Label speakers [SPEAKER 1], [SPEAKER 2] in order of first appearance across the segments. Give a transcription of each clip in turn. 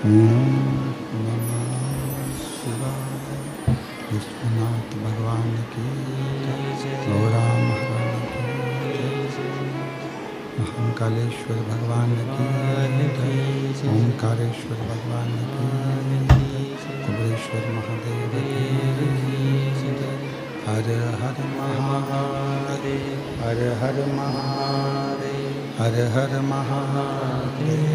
[SPEAKER 1] नमः शिवाय। विश्वनाथ भगवान की जय। गौरा महारानी की जय। महाकालेश्वर भगवान की जय। ओंकारेश्वर भगवान की जय। कुबेरेश्वर महादेव की जय। हर हर महादेव, हर हर महादेव, हर हर महादेव।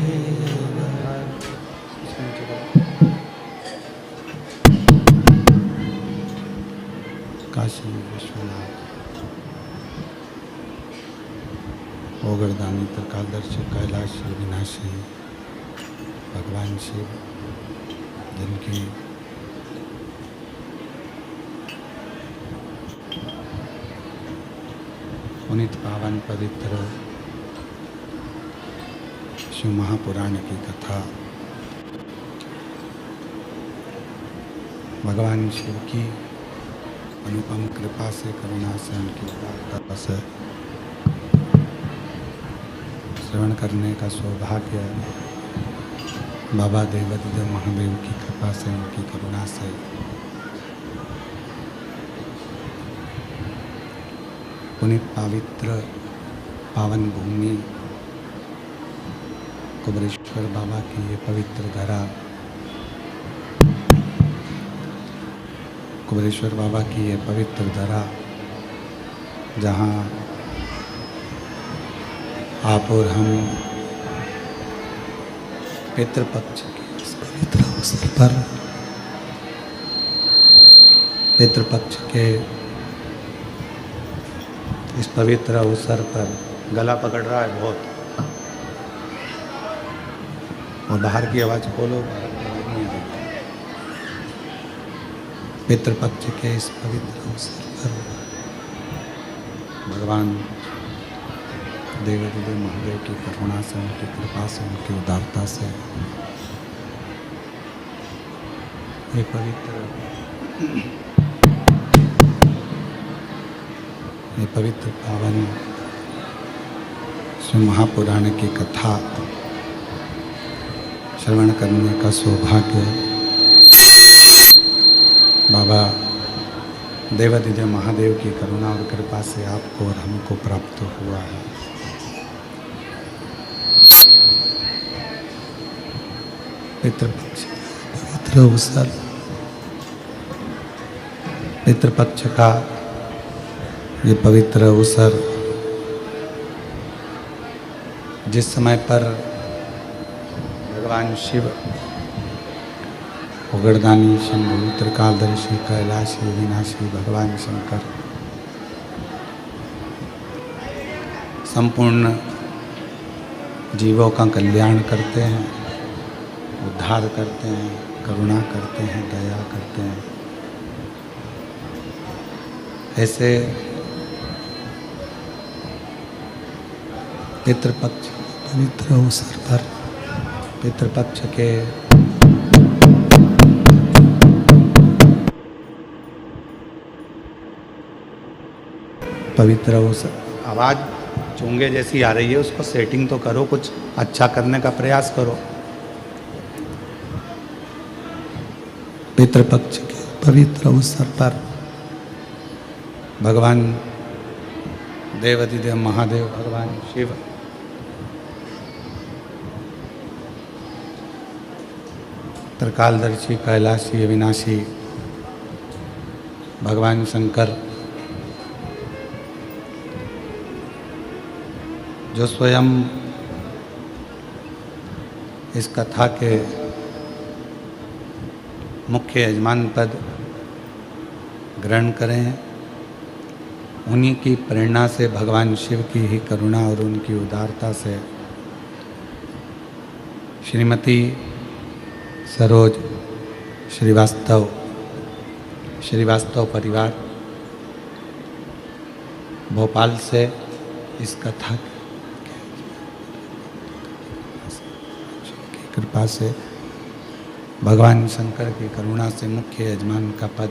[SPEAKER 1] काशी विश्वनाथ ओगरदानी त्रिकालदर्शी कैलाशी विनाशी भगवान शिव, जिनकी पुनीत पावन पवित्र शिव महापुराण की कथा भगवान शिव की अनुपम कृपा से, करुणा से, उनकी उदारता से श्रवण करने का सौभाग्य बाबा देवादिदेव महादेव की कृपा से, उनकी करुणा से पुनीत पवित्र पावन भूमि कुबेरेश्वर बाबा की ये पवित्र धरा, कुबेरेश्वर बाबा की ये पवित्र धरा, जहाँ आप और हम पितृपक्ष के इस पवित्र अवसर पर, पितृपक्ष के इस पवित्र अवसर पर, गला पकड़ रहा है बहुत, और बाहर की आवाज़ खोलो, पितृपक्ष के इस पवित्र अवसर पर भगवान देवादिदेव महादेव की करुणा से, उनकी कृपा से, उनकी उदारता से ये पवित्र पावन श्री महापुराण की कथा श्रवण करने का सौभाग्य बाबा देवादिदेव महादेव की करुणा और कृपा से आपको और हमको प्राप्त हुआ है। पितृपक्ष पवित्र अवसर, पितृपक्ष का ये पवित्र अवसर, जिस समय पर भगवान शिव उगरदानी शंभु त्रिकालदर्शी कैलाशी विनाशी भगवान शंकर संपूर्ण जीवों का कल्याण करते हैं, उद्धार करते हैं, करुणा करते हैं, दया करते हैं, ऐसे पितृपक्ष पवित्र अवसर पर, पितृपक्ष के पवित्र अवसर, आवाज़ चूंगे जैसी आ रही है, उसको सेटिंग तो करो, कुछ अच्छा करने का प्रयास करो। पितृपक्ष के पवित्र अवसर पर भगवान देवादिदेव महादेव, भगवान शिव त्रिकालदर्शी कैलाशी विनाशी भगवान शंकर, जो स्वयं इस कथा के मुख्य यजमान पद ग्रहण करें, उन्हीं की प्रेरणा से, भगवान शिव की ही करुणा और उनकी उदारता से श्रीमती सरोज श्रीवास्तव परिवार भोपाल से इस कथा की कृपा से, भगवान शंकर की करुणा से मुख्य यजमान का पद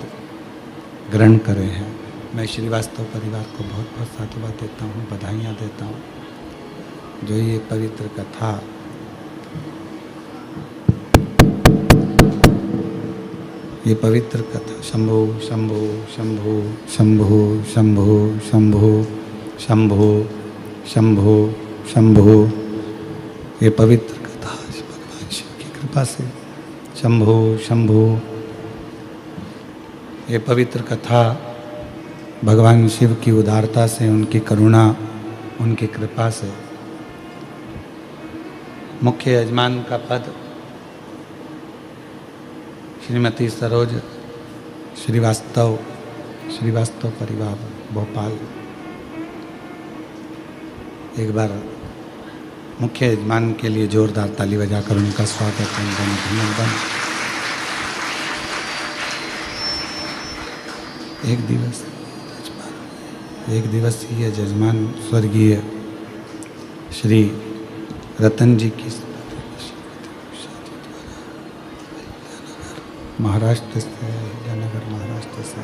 [SPEAKER 1] ग्रहण करे हैं। मैं श्रीवास्तव परिवार को बहुत बहुत साधुवाद देता हूँ, बधाइयाँ देता हूँ, जो ये पवित्र कथा ये पवित्र कथा शंभो शंभो शंभो शंभो शंभो शंभो शंभो शंभो शंभो, ये पवित्र कथा भगवान शिव की कृपा से शंभो शंभो, ये पवित्र कथा भगवान शिव की उदारता से, उनकी करुणा, उनकी कृपा से मुख्य यजमान का पद श्रीमती सरोज श्रीवास्तव परिवार भोपाल। एक बार मुख्य यजमान के लिए जोरदार ताली बजाकर उनका स्वागत, उनका अभिनंदन। एक दिवसीय जजमान स्वर्गीय श्री रतन जी की महाराष्ट्र से, अहिल्यानगर महाराष्ट्र से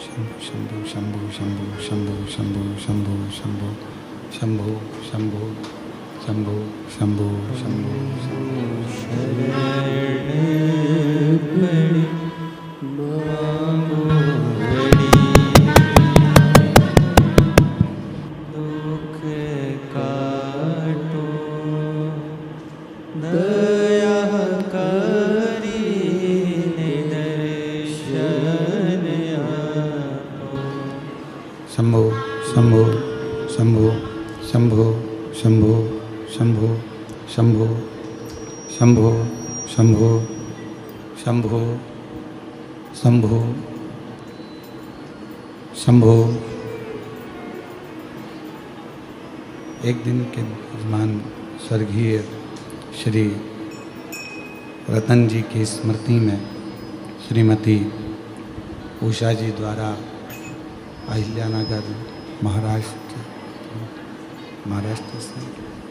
[SPEAKER 1] शंभु शंभु शंभु शंभु शंभु शंभु शंभु शंभु शंभु शंभु शंभु शंभु शंभो शंभो शंभो शंभो शंभो शंभो शंभो शंभो शंभो शंभो शंभो शंभो। एक दिन के यजमान स्वर्गीय श्री रतन जी की स्मृति में श्रीमती उषा जी द्वारा अहिल्यानगर महाराष्ट्र से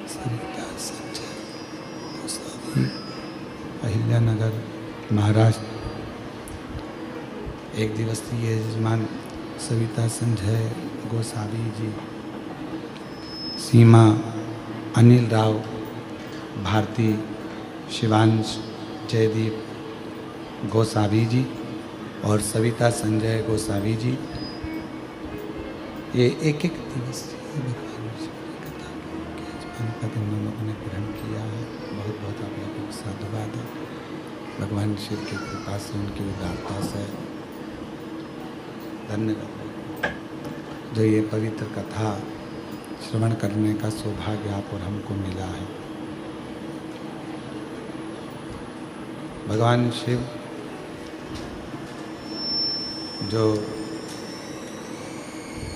[SPEAKER 1] सरिता संजय गोसावी, अहिल्यानगर महाराष्ट्र। एक दिवसीय यजमान सविता संजय गोसावी जी, सीमा अनिल राव भारती, शिवांश जयदीप गोसावी जी और सविता संजय गोसावी जी, ये एक दिवसीय भगवान शिव की कथा के यजमान पद इन लोगों ने ग्रहण किया है। बहुत बहुत आप लोगों को साधुवाद है। भगवान शिव की कृपा से, उनकी उदारता से धन्यवाद जो ये पवित्र कथा श्रवण करने का सौभाग्य आप और हमको मिला है। भगवान शिव जो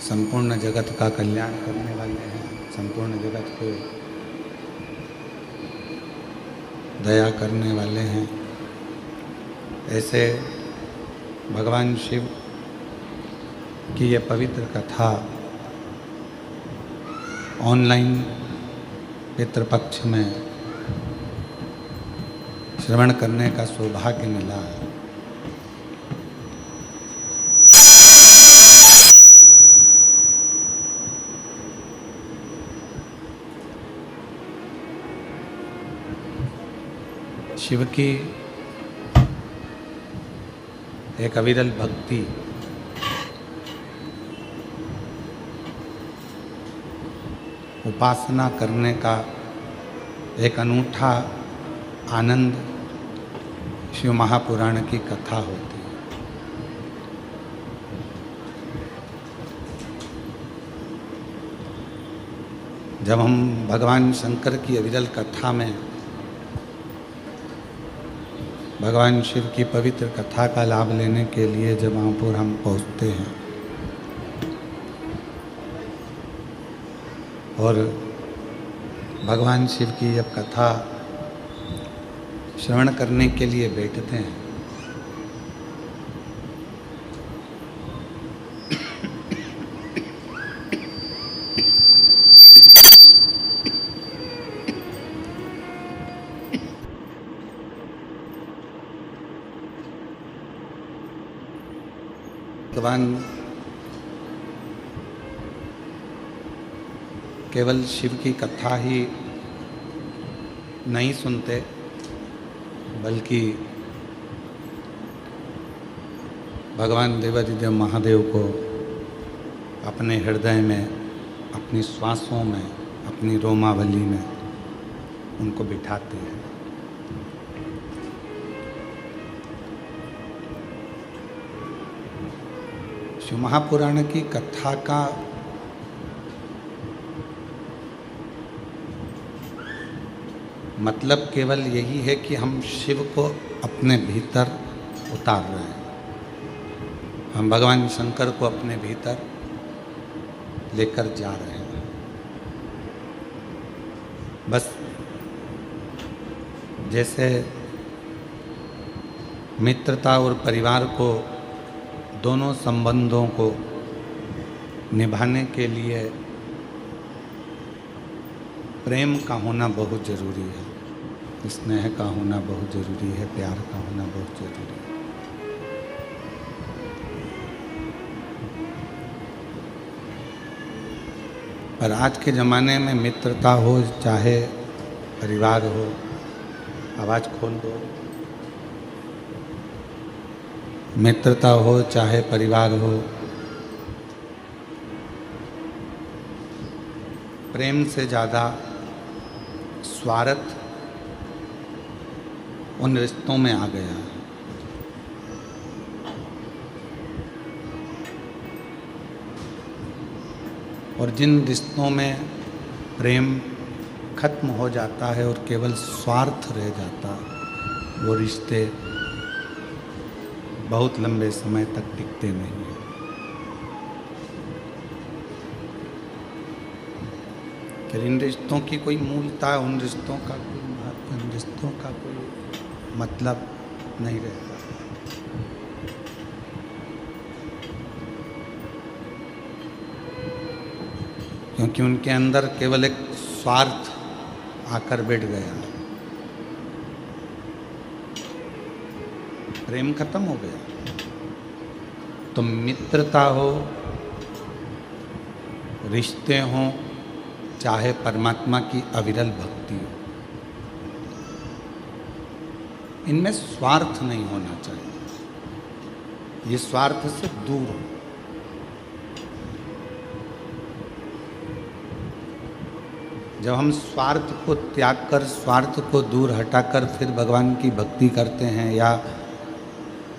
[SPEAKER 1] संपूर्ण जगत का कल्याण करने वाले हैं, संपूर्ण जगत को दया करने वाले हैं, ऐसे भगवान शिव की यह पवित्र कथा ऑनलाइन पितृपक्ष में श्रवण करने का सौभाग्य मिला है। शिव की एक अविरल भक्ति, उपासना करने का एक अनूठा आनंद शिव महापुराण की कथा होती है। जब हम भगवान शंकर की अविरल कथा में भगवान शिव की पवित्र कथा का लाभ लेने के लिए जब वहाँ पर हम पहुँचते हैं और भगवान शिव की जब कथा श्रवण करने के लिए बैठते हैं भगवान केवल शिव की कथा ही नहीं सुनते, बल्कि भगवान देवाधिदेव महादेव को अपने हृदय में, अपनी श्वासों में, अपनी रोमावली में उनको बिठाते हैं। शिव महापुराण की कथा का मतलब केवल यही है कि हम शिव को अपने भीतर उतार रहे हैं, हम भगवान शंकर को अपने भीतर लेकर जा रहे हैं। बस जैसे मित्रता और परिवार को, दोनों संबंधों को निभाने के लिए प्रेम का होना बहुत ज़रूरी है, स्नेह का होना बहुत ज़रूरी है, प्यार का होना बहुत ज़रूरी है। पर आज के ज़माने में मित्रता हो चाहे परिवार हो, आवाज़ खोल दो, मित्रता हो चाहे परिवार हो, प्रेम से ज़्यादा स्वार्थ उन रिश्तों में आ गया है। और जिन रिश्तों में प्रेम खत्म हो जाता है और केवल स्वार्थ रह जाता, वो रिश्ते बहुत लंबे समय तक टिकते नहीं हैं। फिर इन रिश्तों की कोई मूलता, उन रिश्तों का कोई महत्व, इन रिश्तों का कोई मतलब नहीं रहता। क्योंकि उनके अंदर केवल एक स्वार्थ आकर बैठ गया, प्रेम खत्म हो गया। तो मित्रता हो, रिश्ते हों, चाहे परमात्मा की अविरल भक्ति हो, इनमें स्वार्थ नहीं होना चाहिए। ये स्वार्थ से दूर हो। जब हम स्वार्थ को त्याग कर, स्वार्थ को दूर हटाकर फिर भगवान की भक्ति करते हैं या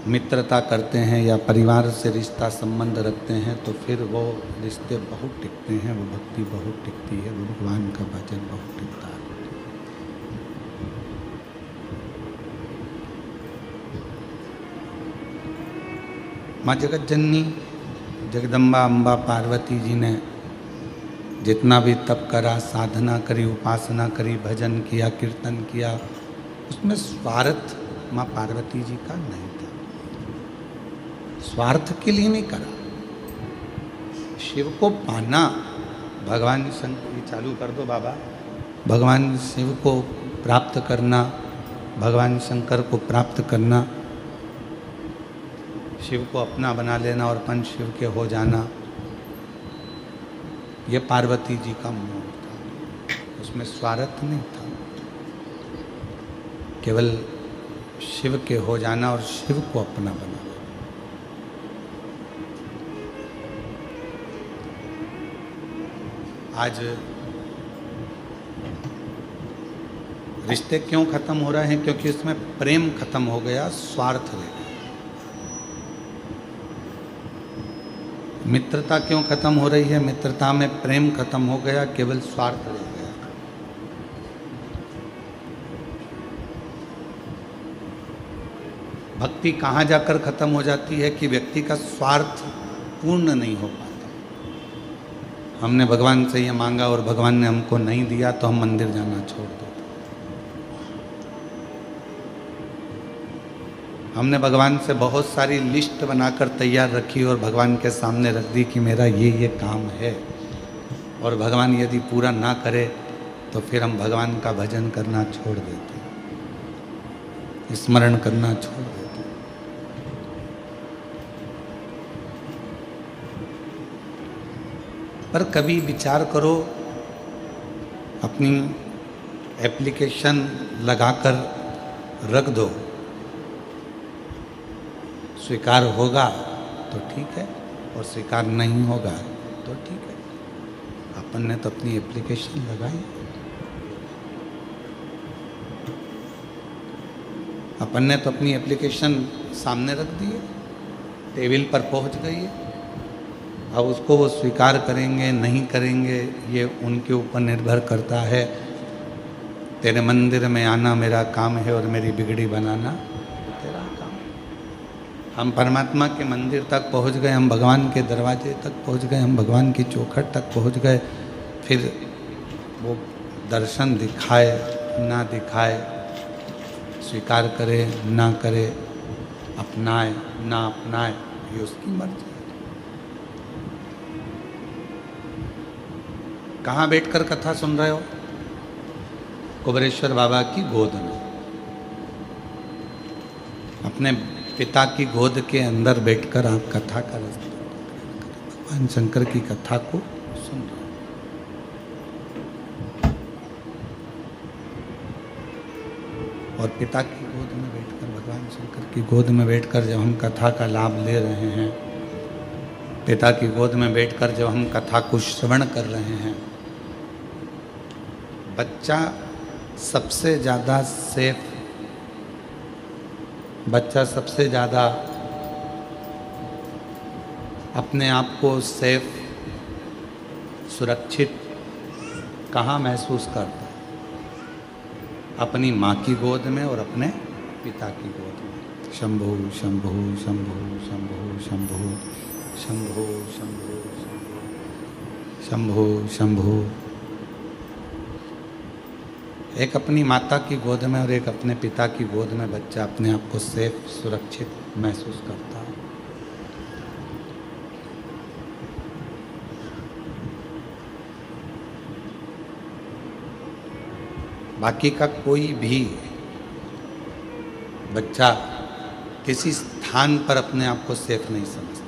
[SPEAKER 1] मित्रता करते हैं या परिवार से रिश्ता संबंध रखते हैं, तो फिर वो रिश्ते बहुत टिकते हैं, वो भक्ति बहुत टिकती है, वो भगवान का भजन बहुत टिकता है। माँ जगत जननी जगदम्बा अम्बा पार्वती जी ने जितना भी तप करा, साधना करी, उपासना करी, भजन किया, कीर्तन किया, उसमें स्वार्थ माँ पार्वती जी का नहीं था। स्वार्थ के लिए नहीं करा। शिव को पाना, भगवान शंकर, चालू कर दो बाबा, भगवान शिव को प्राप्त करना, भगवान शंकर को प्राप्त करना, शिव को अपना बना लेना और अपन शिव के हो जाना, ये पार्वती जी का मोह था। उसमें स्वार्थ नहीं था, केवल शिव के हो जाना और शिव को अपना बना लेना। आज रिश्ते क्यों खत्म हो रहे हैं? क्योंकि उसमें प्रेम खत्म हो गया, स्वार्थ रह गया। मित्रता क्यों खत्म हो रही है? मित्रता में प्रेम खत्म हो गया, केवल स्वार्थ रह गया। भक्ति कहाँ जाकर खत्म हो जाती है कि व्यक्ति का स्वार्थ पूर्ण नहीं हो पाता। हमने भगवान से ये मांगा और भगवान ने हमको नहीं दिया तो हम मंदिर जाना छोड़ देते। हमने भगवान से बहुत सारी लिस्ट बनाकर तैयार रखी और भगवान के सामने रख दी कि मेरा ये काम है, और भगवान यदि पूरा ना करे तो फिर हम भगवान का भजन करना छोड़ देते, स्मरण करना छोड़ देते। पर कभी विचार करो, अपनी एप्लीकेशन लगाकर रख दो, स्वीकार होगा तो ठीक है और स्वीकार नहीं होगा तो ठीक है। अपन ने तो अपनी एप्लीकेशन लगाई, अपन ने तो अपनी एप्लीकेशन सामने रख दी है, टेबल पर पहुंच गई है। अब उसको वो स्वीकार करेंगे नहीं करेंगे ये उनके ऊपर निर्भर करता है। तेरे मंदिर में आना मेरा काम है और मेरी बिगड़ी बनाना तेरा काम। हम परमात्मा के मंदिर तक पहुंच गए, हम भगवान के दरवाजे तक पहुंच गए, हम भगवान की चौखट तक पहुंच गए। फिर वो दर्शन दिखाए ना दिखाए, स्वीकार करे ना करे, अपनाए ना अपनाए, ये उसकी मर्जी। कहाँ बैठकर कथा सुन रहे हो? कुबेरेश्वर बाबा की गोद में, अपने पिता की गोद के अंदर बैठकर आप कथा कर भगवान शंकर की कथा को सुन रहे हो। और पिता की गोद में बैठकर, भगवान शंकर की गोद में बैठकर जब हम कथा का लाभ ले रहे हैं, पिता की गोद में बैठकर जब हम कथा को श्रवण कर रहे हैं, बच्चा सबसे ज़्यादा सेफ, बच्चा सबसे ज़्यादा अपने आप को सेफ, सुरक्षित कहाँ महसूस करता है? अपनी माँ की गोद में और अपने पिता की गोद में। शंभो शंभो शंभो शंभो शंभो शंभो शंभो शंभो शंभो। एक अपनी माता की गोद में और एक अपने पिता की गोद में बच्चा अपने आप को सेफ, सुरक्षित महसूस करता है। बाकी का कोई भी बच्चा किसी स्थान पर अपने आप को सेफ नहीं समझता।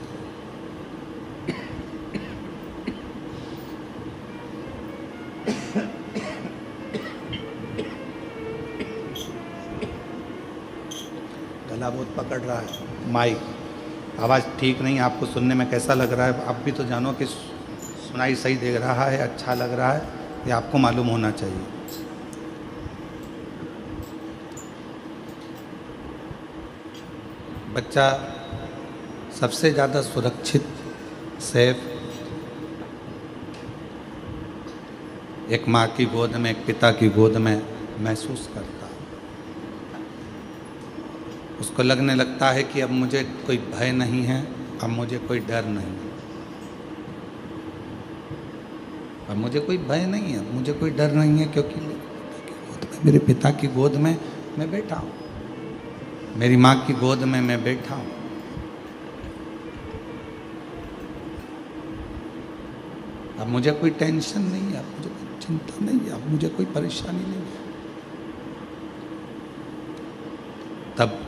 [SPEAKER 1] गला बहुत पकड़ रहा है, माइक आवाज़ ठीक नहीं, आपको सुनने में कैसा लग रहा है? आप भी तो जानो कि सुनाई सही दे रहा है, अच्छा लग रहा है, ये आपको मालूम होना चाहिए। बच्चा सबसे ज़्यादा सुरक्षित, सेफ एक माँ की गोद में, एक पिता की गोद में महसूस करता है। उसको लगने लगता है कि अब मुझे कोई भय नहीं है, अब मुझे कोई डर नहीं है, अब मुझे कोई भय नहीं है, अब मुझे कोई डर नहीं है, क्योंकि मेरे पिता की गोद में मैं बैठा हूँ, मेरी माँ की गोद में मैं बैठा हूँ। अब मुझे कोई टेंशन नहीं है, अब मुझे कोई चिंता नहीं है, अब मुझे कोई परेशानी नहीं है। तब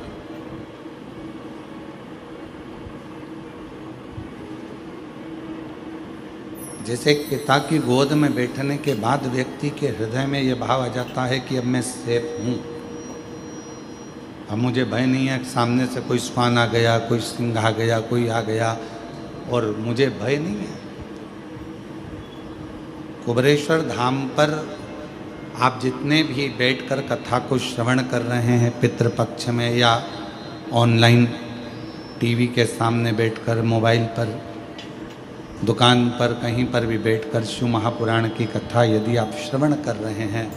[SPEAKER 1] जैसे एक पिता की गोद में बैठने के बाद व्यक्ति के हृदय में ये भाव आ जाता है कि अब मैं सेफ हूँ, अब मुझे भय नहीं है, सामने से कोई श्वान आ गया, कोई सिंह आ गया, कोई आ गया और मुझे भय नहीं है। कुबेरेश्वर धाम पर आप जितने भी बैठकर कथा को श्रवण कर रहे हैं, पितृपक्ष में या ऑनलाइन टीवी के सामने बैठकर, मोबाइल पर, दुकान पर, कहीं पर भी बैठकर शिव महापुराण की कथा यदि आप श्रवण कर रहे हैं,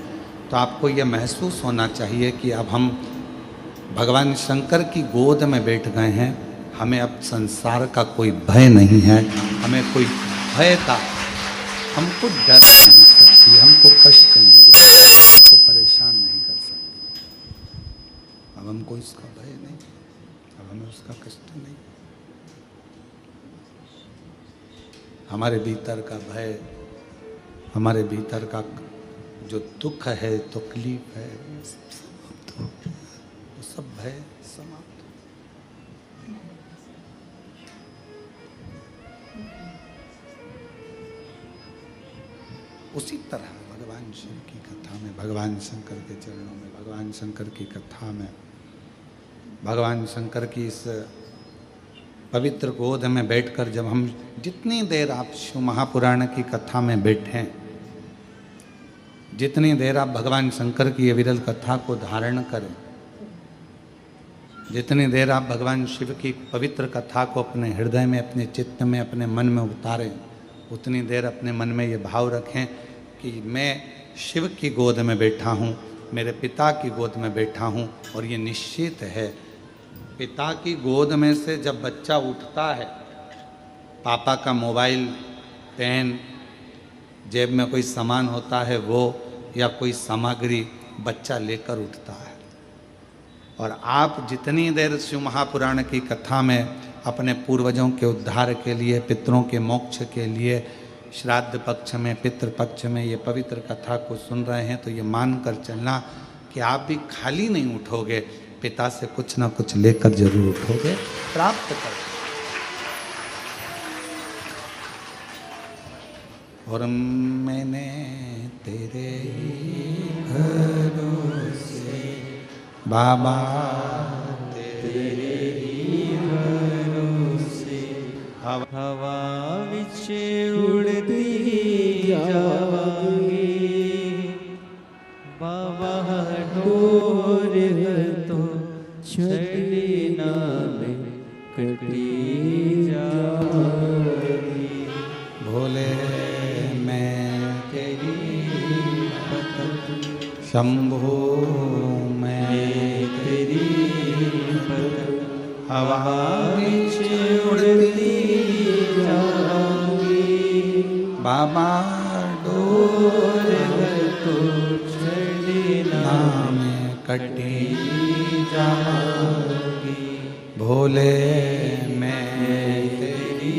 [SPEAKER 1] तो आपको यह महसूस होना चाहिए कि अब हम भगवान शंकर की गोद में बैठ गए हैं। हमें अब संसार का कोई भय नहीं है, हमें कोई भय का, हमको डर नहीं सकती, हमको कष्ट नहीं दे सकती, हमको परेशान नहीं कर सकती। अब हमको इसका भय नहीं, अब हमें उसका कष्ट नहीं। हमारे भीतर का भय, हमारे भीतर का जो दुख है, तकलीफ है, वो सब भय समाप्त। उसी तरह भगवान शिव की कथा में, भगवान शंकर के चरणों में, भगवान शंकर की कथा में, भगवान शंकर की इस पवित्र गोद में बैठकर जब हम जितनी देर आप शिव महापुराण की कथा में बैठें, जितनी देर आप भगवान शंकर की अविरल कथा को धारण करें, जितनी देर आप भगवान शिव की पवित्र कथा को अपने हृदय में, अपने चित्त में, अपने मन में उतारें, उतनी देर अपने मन में ये भाव रखें कि मैं शिव की गोद में बैठा हूँ, मेरे पिता की गोद में बैठा हूँ। और ये निश्चित है, पिता की गोद में से जब बच्चा उठता है, पापा का मोबाइल, पेन, जेब में कोई सामान होता है वो, या कोई सामग्री बच्चा लेकर उठता है। और आप जितनी देर शिव महापुराण की कथा में अपने पूर्वजों के उद्धार के लिए, पितरों के मोक्ष के लिए, श्राद्ध पक्ष में, पितृ पक्ष में ये पवित्र कथा को सुन रहे हैं, तो ये मान कर चलना कि आप भी खाली नहीं उठोगे, पिता से कुछ ना कुछ लेकर जरूर उठोगे, प्राप्त करोगे। और मैंने तेरे भरोसे बाबा,
[SPEAKER 2] तेरे ही भरोसे हवा विच उड़ती जावांगी, बाबा डोर तो छड़ी ना में कटी जावांगी।
[SPEAKER 1] भोले मैं तेरी शंभो मैं
[SPEAKER 2] तेरी
[SPEAKER 1] हवा
[SPEAKER 2] विच उड़ती जाऊंगी,
[SPEAKER 1] बाबा डोर
[SPEAKER 2] तो छड़ी ना
[SPEAKER 1] में कटी
[SPEAKER 2] जाऊंगी।
[SPEAKER 1] भोले मैं तेरी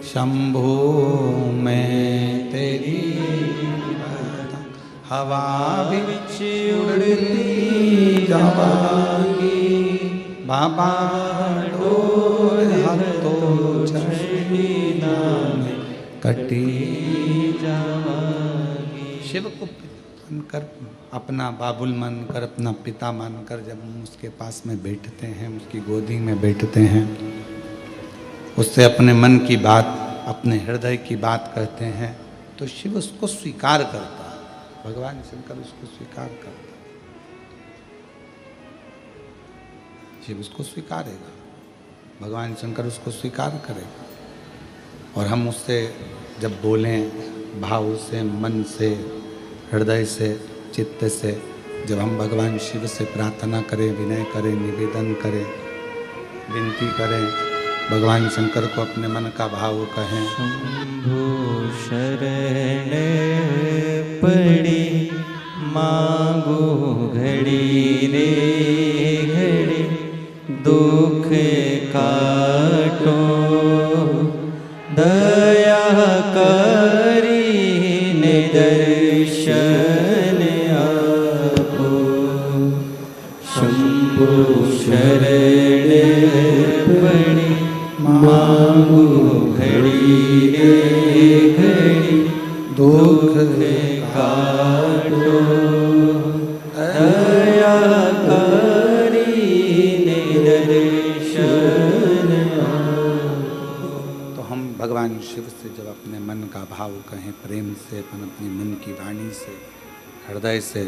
[SPEAKER 1] शंभो मैं तेरी हवा
[SPEAKER 2] विच उड़ती जावांगी,
[SPEAKER 1] बाबा डोर तो छड़ी नाम कटी
[SPEAKER 2] जावांगी।
[SPEAKER 1] शिव को मानकर, अपना बाबुल मानकर, अपना पिता मानकर जब हम उसके पास में बैठते हैं, उसकी गोदी में बैठते हैं, उससे अपने मन की बात, अपने हृदय की बात कहते हैं, तो शिव उसको स्वीकार करता है। भगवान शंकर उसको स्वीकार करता है, शिव उसको स्वीकारेगा, भगवान शंकर उसको स्वीकार करेगा। और हम उससे जब बोलें भाव से, मन से, हृदय से, चित्त से, जब हम भगवान शिव से प्रार्थना करें, विनय करें, निवेदन करें, विनती करें, भगवान शंकर को अपने मन का भाव कहें।
[SPEAKER 2] शंभो शरण पड़ी मांगो घड़ी रे घड़ी, दुख काटो दया करी ने दर्शन आपो। शंभो शरण पड़ी मांगो घड़ी रे घड़ी, दुख काटो दया करी ने दर्शन आपो।
[SPEAKER 1] तो हम भगवान शिव से जब अपने मन का भाव कहें, प्रेम से, अपनी मन की वाणी से, हृदय से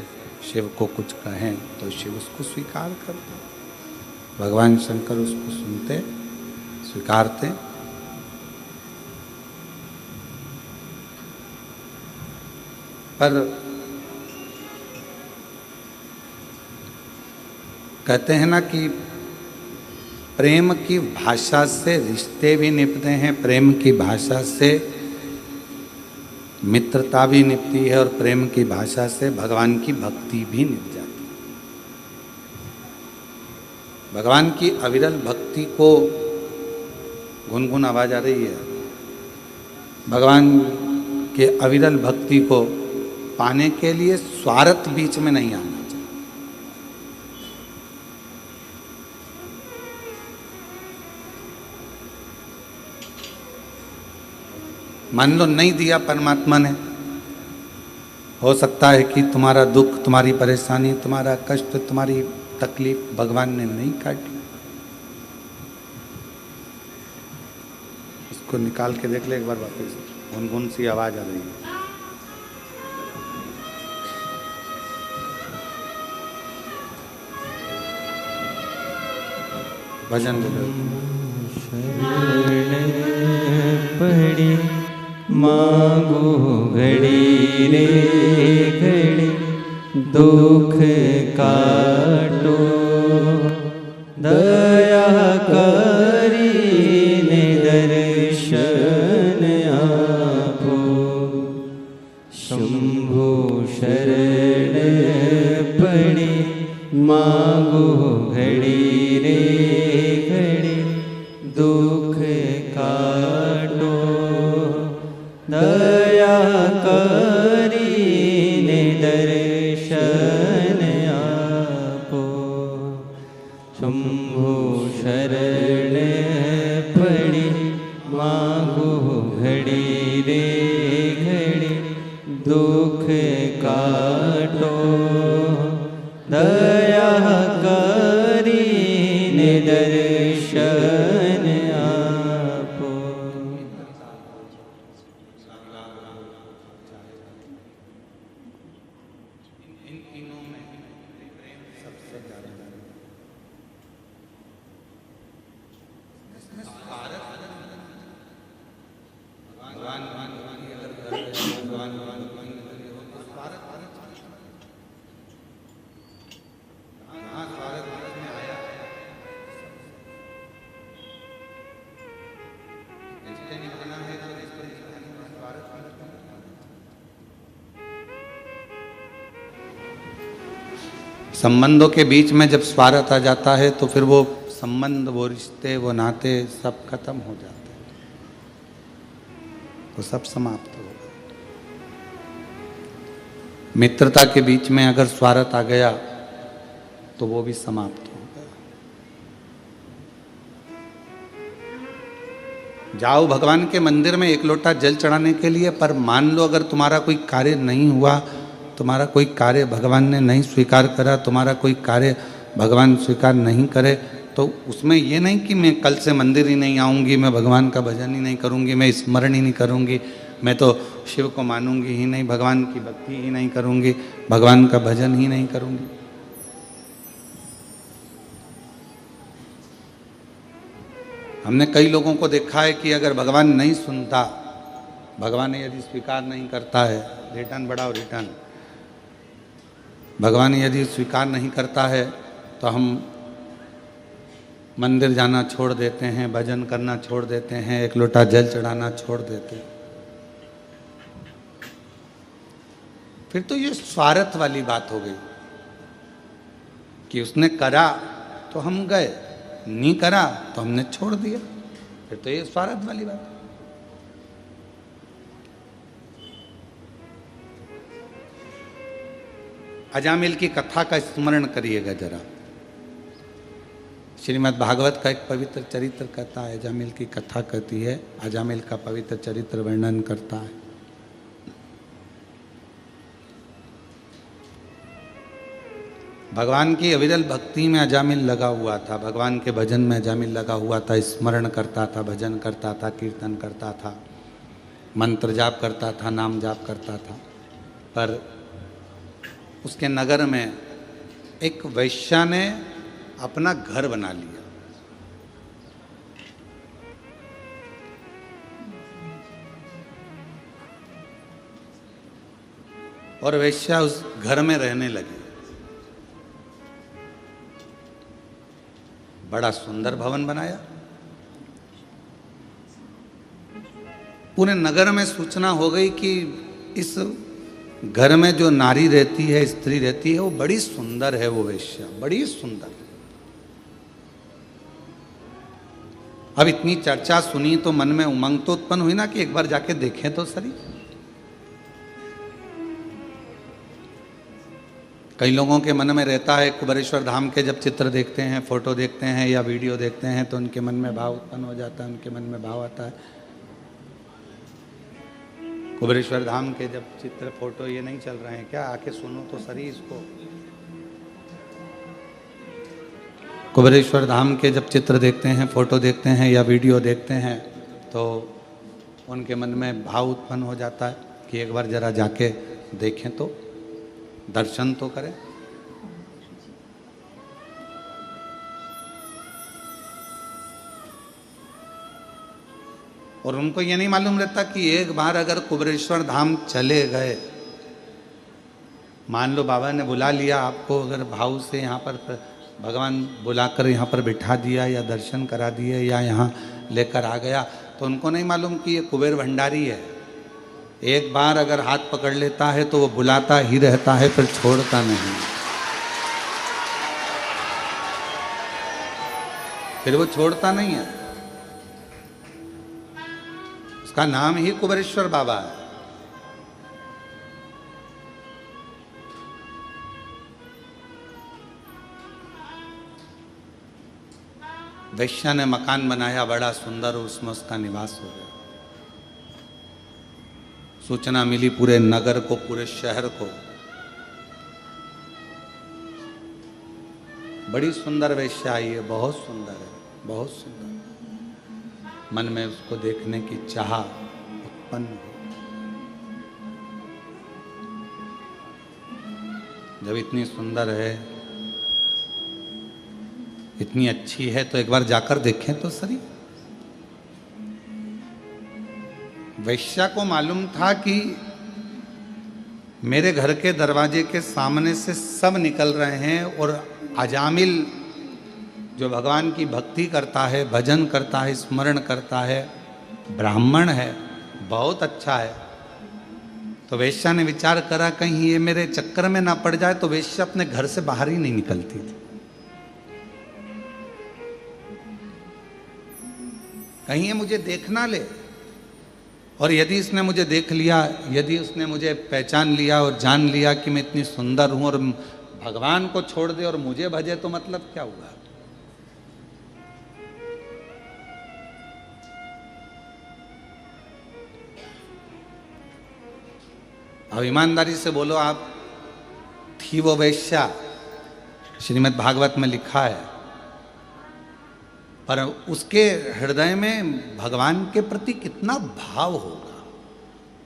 [SPEAKER 1] शिव को कुछ कहें, तो शिव उसको स्वीकार करते, भगवान शंकर उसको सुनते, स्वीकारते। पर कहते हैं ना कि प्रेम की भाषा से रिश्ते भी निपते हैं, प्रेम की भाषा से मित्रता भी निपती है, और प्रेम की भाषा से भगवान की भक्ति भी निप जाती है। भगवान की अविरल भक्ति को, गुनगुन आवाज आ रही है, भगवान के अविरल भक्ति को पाने के लिए स्वार्थ बीच में नहीं आना चाहिए। मान लो नहीं दिया परमात्मा ने, हो सकता है कि तुम्हारा दुख, तुम्हारी परेशानी, तुम्हारा कष्ट, तुम्हारी तकलीफ भगवान ने नहीं काटी। उसको निकाल के देख ले एक बार वापस, गुनगुन सी आवाज आ रही है। भजन
[SPEAKER 2] शरण पड़ी मांगो घड़ी रे घड़ी, दुख काटो दया करी ने दर्शन आपो। शंभु शरण पड़ी मांगो घड़ी रे घड़ी, दुख काटो दया करी ने दर्शन आपो। शंभु शरण पड़ी मांगो घड़ी रे घड़ी, दुख काटो दया करी ने दर्शन आपो।
[SPEAKER 1] संबंधों के बीच में जब स्वार्थ आ जाता है तो फिर वो संबंध, वो रिश्ते, वो नाते सब खत्म हो जाते हैं, वो सब समाप्त हो गए। मित्रता के बीच में अगर स्वार्थ आ गया तो वो भी समाप्त हो गया। जाओ भगवान के मंदिर में एक लोटा जल चढ़ाने के लिए, पर मान लो अगर तुम्हारा कोई कार्य नहीं हुआ, तुम्हारा कोई कार्य भगवान ने नहीं स्वीकार करा, तुम्हारा कोई कार्य भगवान स्वीकार नहीं करे, तो उसमें ये नहीं कि मैं कल से मंदिर ही नहीं आऊँगी, मैं भगवान का भजन ही नहीं करूँगी, मैं स्मरण ही नहीं करूँगी, मैं तो शिव को मानूंगी ही नहीं, भगवान की भक्ति ही नहीं करूँगी, भगवान का भजन ही नहीं करूँगी। हमने कई लोगों को देखा है कि अगर भगवान नहीं सुनता, भगवान यदि स्वीकार नहीं करता है, रिटर्न बढ़ाओ रिटर्न, भगवान यदि स्वीकार नहीं करता है तो हम मंदिर जाना छोड़ देते हैं, भजन करना छोड़ देते हैं, एक लोटा जल चढ़ाना छोड़ देते हैं। फिर तो ये स्वार्थ वाली बात हो गई कि उसने करा तो हम गए, नहीं करा तो हमने छोड़ दिया, फिर तो ये स्वार्थ वाली बात। अजामिल की कथा का स्मरण करिएगा जरा। श्रीमद् भागवत का एक पवित्र चरित्र कहता है, अजामिल की कथा कहती है, अजामिल का पवित्र चरित्र वर्णन करता है। भगवान की अविरल भक्ति में अजामिल लगा हुआ था, भगवान के भजन में अजामिल लगा हुआ था, स्मरण करता था, भजन करता था, कीर्तन करता था, मंत्र जाप करता था, नाम जाप करता था। पर उसके नगर में एक वैश्या ने अपना घर बना लिया। और वैश्या उस घर में रहने लगी। बड़ा सुंदर भवन बनाया। पूरे नगर में सूचना हो गई कि इस घर में जो नारी रहती है, स्त्री रहती है, वो बड़ी सुंदर है, वो वेश्या बड़ी सुंदर। अब इतनी चर्चा सुनी तो मन में उमंग तो उत्पन्न हुई ना कि एक बार जाके देखें तो सही। कई लोगों के मन में रहता है, कुबेरेश्वर धाम के जब चित्र देखते हैं, फोटो देखते हैं या वीडियो देखते हैं तो उनके मन में भाव उत्पन्न हो जाता है, उनके मन में भाव आता है। कुबेरेश्वर धाम के जब चित्र फोटो ये नहीं चल रहे हैं क्या? आके सुनो तो सही इसको। कुबेरेश्वर धाम के जब चित्र देखते हैं, फोटो देखते हैं या वीडियो देखते हैं तो उनके मन में भाव उत्पन्न हो जाता है कि एक बार जरा जाके देखें तो, दर्शन तो करें। और उनको ये नहीं मालूम रहता कि एक बार अगर कुबेरेश्वर धाम चले गए, मान लो बाबा ने बुला लिया आपको, अगर भाव से यहाँ पर भगवान बुलाकर यहाँ पर बिठा दिया या दर्शन करा दिए या यहाँ लेकर आ गया, तो उनको नहीं मालूम कि ये कुबेर भंडारी है। एक बार अगर हाथ पकड़ लेता है तो वो बुलाता ही रहता है, फिर छोड़ता नहीं, फिर वो छोड़ता नहीं है। उसका नाम ही कुबेरेश्वर बाबा है। वैश्या ने मकान बनाया बड़ा सुंदर, उसमें उसका निवास हो गया। सूचना मिली पूरे नगर को, पूरे शहर को, बड़ी सुंदर वैश्या आई है, बहुत सुंदर है, बहुत सुंदर। मन में उसको देखने की चाह उत्पन्न हुई। जब इतनी सुंदर है, इतनी अच्छी है, तो एक बार जाकर देखें तो सही। वैश्या को मालूम था कि मेरे घर के दरवाजे के सामने से सब निकल रहे हैं और अजामिल जो भगवान की भक्ति करता है, भजन करता है, स्मरण करता है, ब्राह्मण है, बहुत अच्छा है। तो वेश्या ने विचार करा कहीं ये मेरे चक्कर में ना पड़ जाए, तो वेश्या अपने घर से बाहर ही नहीं निकलती थी। कहीं ये मुझे देख ना ले, और यदि इसने मुझे देख लिया, यदि उसने मुझे पहचान लिया और जान लिया कि मैं इतनी सुंदर हूं और भगवान को छोड़ दे और मुझे भजे, तो मतलब क्या हुआ? अब ईमानदारी से बोलो, आप थी वो वैश्या, श्रीमद् भागवत में लिखा है, पर उसके हृदय में भगवान के प्रति कितना भाव होगा,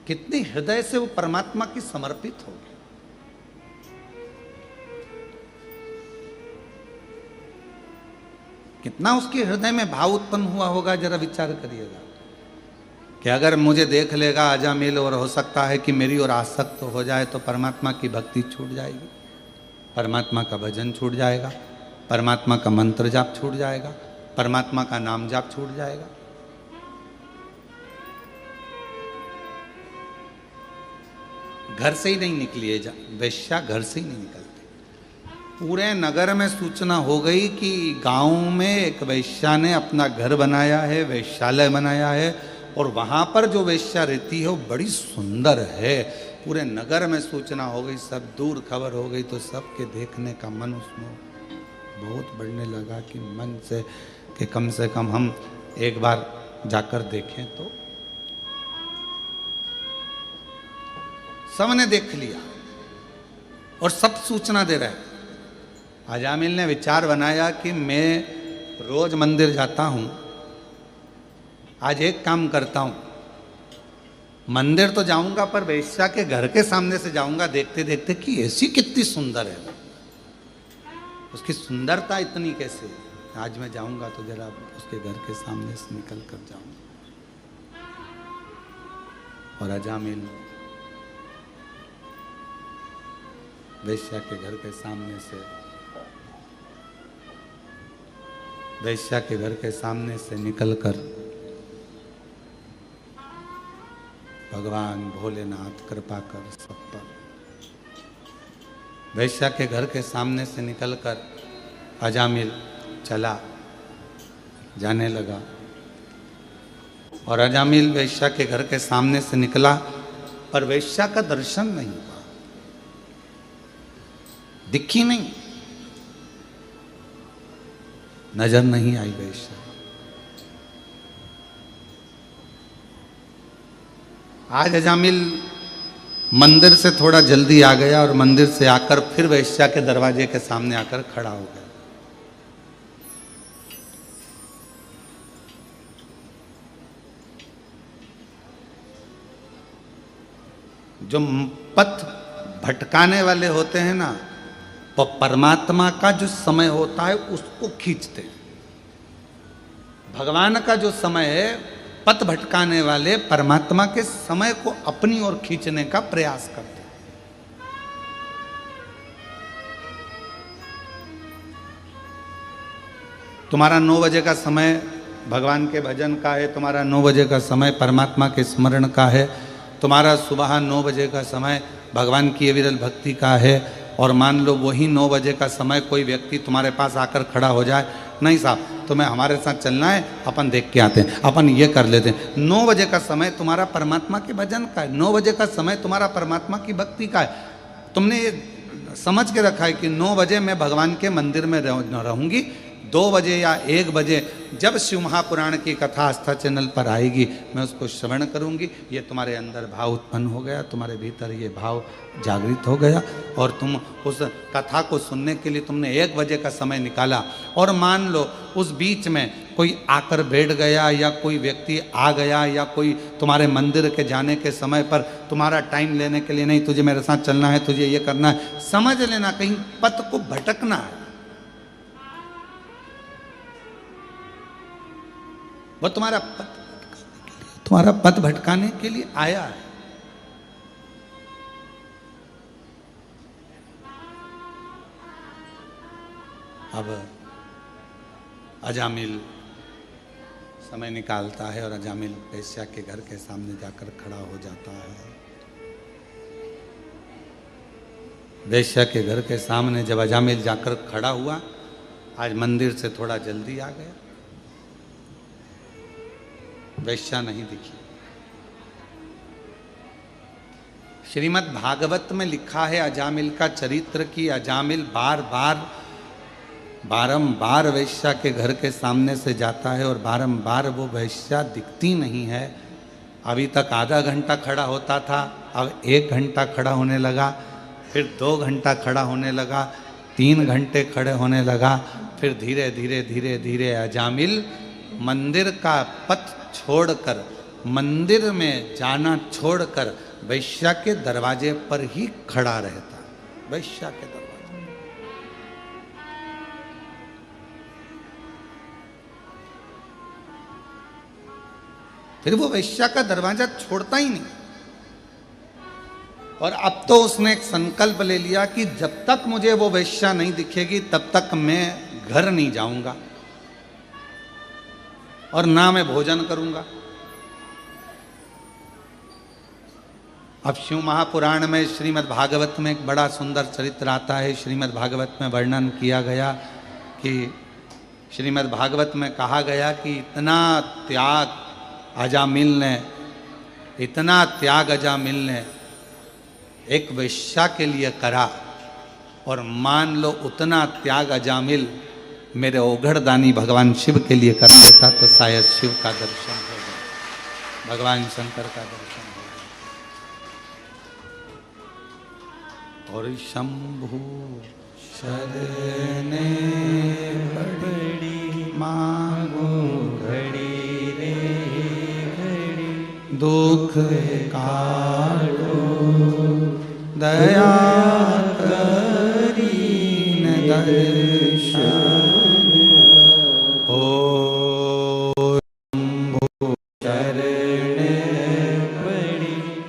[SPEAKER 1] कितने हृदय से वो परमात्मा की समर्पित होगी। कितना उसके हृदय में भाव उत्पन्न हुआ होगा, जरा विचार करिएगा कि अगर मुझे देख लेगा अजामिल और हो सकता है कि मेरी ओर आसक्त हो जाए, तो परमात्मा की भक्ति छूट जाएगी, परमात्मा का भजन छूट जाएगा, परमात्मा का मंत्र जाप छूट जाएगा, परमात्मा का नाम जाप छूट जाएगा। घर से ही नहीं निकली है वैश्या, घर से ही नहीं निकलती। पूरे नगर में सूचना हो गई कि गांव में एक वैश्या ने अपना घर बनाया है, वैश्यालय बनाया है, और वहां पर जो वैश्या रहती है वो बड़ी सुंदर है। पूरे नगर में सूचना हो गई, सब दूर खबर हो गई, तो सबके देखने का मन उसमें बहुत बढ़ने लगा कि मन से कि कम से कम हम एक बार जाकर देखें तो। सबने देख लिया और सब सूचना दे रहे हैं। अजामिल ने विचार बनाया कि मैं रोज मंदिर जाता हूं, आज एक काम करता हूं, मंदिर तो जाऊंगा पर वैश्या के घर के सामने से जाऊंगा, देखते देखते कि ऐसी कितनी सुंदर है, उसकी सुंदरता इतनी कैसे। आज मैं जाऊंगा तो जरा उसके घर के सामने से निकल कर जाऊंगा। और अजामिल वैश्या के घर के सामने से, वैश्या के घर के सामने से निकलकर भगवान भोलेनाथ कृपा कर सब पर, वैश्या के घर के सामने से निकलकर अजामिल चला, जाने लगा। और अजामिल वैश्या के घर के सामने से निकला, पर वैश्या का दर्शन नहीं हुआ, दिखी नहीं, नजर नहीं आई वैश्या। आज अजामिल मंदिर से थोड़ा जल्दी आ गया और मंदिर से आकर फिर वेश्या के दरवाजे के सामने आकर खड़ा हो गया। जो पथ भटकाने वाले होते हैं ना, वो परमात्मा का जो समय होता है उसको खींचते हैं। भगवान का जो समय है, पथ भटकाने वाले परमात्मा के समय को अपनी ओर खींचने का प्रयास करते हैं। तुम्हारा 9 बजे का समय भगवान के भजन का है, तुम्हारा 9 बजे का समय परमात्मा के स्मरण का है, तुम्हारा सुबह 9 बजे का समय भगवान की विरल भक्ति का है, और मान लो वही 9 बजे का समय कोई व्यक्ति तुम्हारे पास आकर खड़ा हो जाए, नहीं साहब तुम्हें हमारे साथ चलना है, अपन देख के आते हैं, अपन ये कर लेते हैं। 9 बजे का समय तुम्हारा परमात्मा के भजन का है, 9 बजे का समय तुम्हारा परमात्मा की भक्ति का है। तुमने ये समझ के रखा है कि 9 बजे मैं भगवान के मंदिर में रहूंगी, 2 बजे या 1 बजे जब शिव महापुराण की कथा आस्था चैनल पर आएगी मैं उसको श्रवण करूंगी। ये तुम्हारे अंदर भाव उत्पन्न हो गया, तुम्हारे भीतर ये भाव जागृत हो गया, और तुम उस कथा को सुनने के लिए तुमने 1 बजे का समय निकाला। और मान लो उस बीच में कोई आकर बैठ गया, या कोई व्यक्ति आ गया, या कोई तुम्हारे मंदिर के जाने के समय पर तुम्हारा टाइम लेने के लिए, नहीं तुझे मेरे साथ चलना है, तुझे ये करना है, समझ लेना कहीं पथ को भटकना है। वो तुम्हारा पथ भटकाने के लिए आया है। अब अजामिल समय निकालता है और अजामिल वेश्या के घर के सामने जाकर खड़ा हो जाता है। वेश्या के घर के सामने जब अजामिल जाकर खड़ा हुआ, आज मंदिर से थोड़ा जल्दी आ गया, वेश्या नहीं दिखी। श्रीमद् भागवत में लिखा है अजामिल का चरित्र कि अजामिल बारंबार वेश्या के घर के सामने से जाता है और बारंबार वो वेश्या दिखती नहीं है। अभी तक आधा घंटा खड़ा होता था, अब 1 घंटा खड़ा होने लगा, फिर 2 घंटा खड़ा होने लगा, 3 घंटे खड़े होने लगा, फिर धीरे धीरे धीरे धीरे अजामिल मंदिर का पथ छोड़कर, मंदिर में जाना छोड़कर वेश्या के दरवाजे पर ही खड़ा रहता। वेश्या के दरवाजे, फिर वो वेश्या का दरवाजा छोड़ता ही नहीं। और अब तो उसने एक संकल्प ले लिया कि जब तक मुझे वो वेश्या नहीं दिखेगी तब तक मैं घर नहीं जाऊंगा और ना मैं भोजन करूंगा। अब शिव महापुराण में श्रीमद् भागवत में एक बड़ा सुंदर चरित्र आता है। श्रीमद् भागवत में वर्णन किया गया कि श्रीमद् भागवत में कहा गया कि इतना त्याग अजामिल ने एक वेश्या के लिए करा, और मान लो उतना त्याग अजामिल मेरे ओघड़दानी भगवान शिव के लिए कर देता तो शायद शिव का दर्शन हो गया, भगवान शंकर का दर्शन हो गया। और शंभु शरणे पड़ी मांगो घड़ी रे घड़ी, दुख काटो दया करीन दर्शन।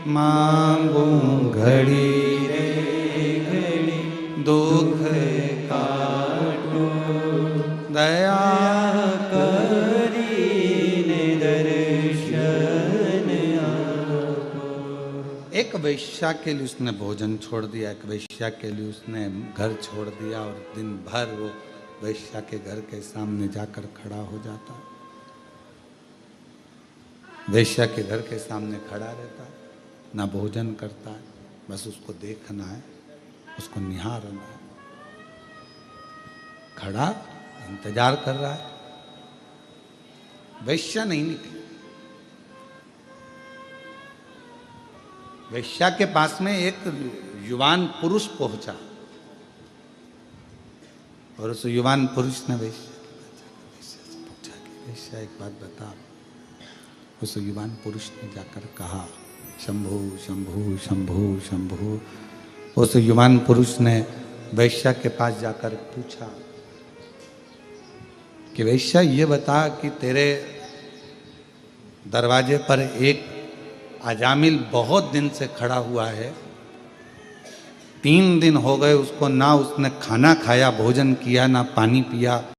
[SPEAKER 1] मांगो घड़ी रे घड़ी, दुख काटो दया करीने दर्शन आपको। एक वेश्या के लिए उसने भोजन छोड़ दिया, एक वेश्या के लिए उसने घर छोड़ दिया, और दिन भर वो वेश्या के घर के सामने जाकर खड़ा हो जाता, वेश्या के घर के सामने खड़ा रहता, ना भोजन करता है, बस उसको देखना है, उसको निहारना है, खड़ा इंतजार कर रहा है। वेश्या नहीं निकली। वेश्या के पास में एक युवान पुरुष पहुंचा और उस युवान पुरुष ने वेश्या से पूछा कि वेश्या एक बात बता। उस युवान पुरुष ने जाकर कहा शंभु शंभु शंभु शंभु। उस युवान पुरुष ने वेश्या के पास जाकर पूछा कि वेश्या ये बता कि तेरे दरवाजे पर एक अजामिल बहुत दिन से खड़ा हुआ है, 3 दिन हो गए उसको, ना उसने खाना खाया, भोजन किया, ना पानी पिया।